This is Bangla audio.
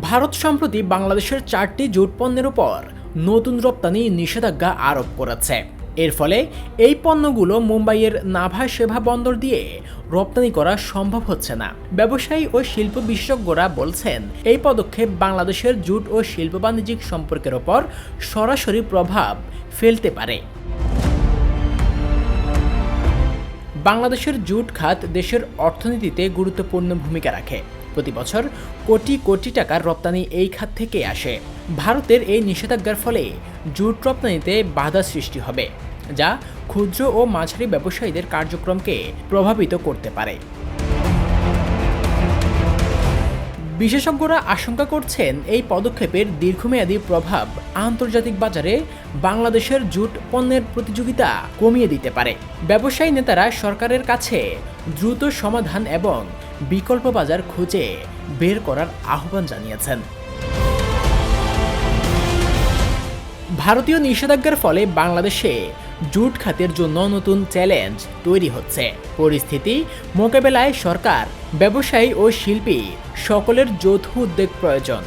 ভারত সম্প্রতি বাংলাদেশের 4টি জুট পণ্যের উপর নতুন রপ্তানি নিষেধাজ্ঞা আরোপ করেছে। এর ফলে এই পণ্যগুলো মুম্বাইয়ের নাভা সেবা বন্দর দিয়ে রপ্তানি করা সম্ভব হচ্ছে না। ব্যবসায়ী ও শিল্প বিশেষজ্ঞরা বলছেন, এই পদক্ষেপ বাংলাদেশের জুট ও শিল্প বাণিজ্যিক সম্পর্কের ওপর সরাসরি প্রভাব ফেলতে পারে। বাংলাদেশের জুট খাত দেশের অর্থনীতিতে গুরুত্বপূর্ণ ভূমিকা রাখে। প্রতি বছর কোটি কোটি টাকার রপ্তানি এই খাত থেকে আসে। ভারতের এই নিষেধাজ্ঞার ফলে জুট রপ্তানিতে বাধা সৃষ্টি হবে, যা ক্ষুদ্র ও মাঝারি ব্যবসায়ীদের কার্যক্রমকে প্রভাবিত করতে পারে। বিশেষজ্ঞরা আশঙ্কা করছেন, এই পদক্ষেপের দীর্ঘমেয়াদী প্রভাব আন্তর্জাতিক বাজারে বাংলাদেশের জুট পণ্যের প্রতিযোগিতা কমিয়ে দিতে পারে। ব্যবসায়ী নেতারা সরকারের কাছে দ্রুত সমাধান এবং বিকল্প বাজার খুঁজে বের করার আহ্বান জানিয়েছেন। ভারতীয় নিষেধাজ্ঞার ফলে বাংলাদেশে জুট খাতের জন্য নতুন চ্যালেঞ্জ তৈরি হচ্ছে। পরিস্থিতি মোকাবেলায় সরকার, ব্যবসায়ী ও শিল্পী সকলের যৌথ উদ্যোগ প্রয়োজন।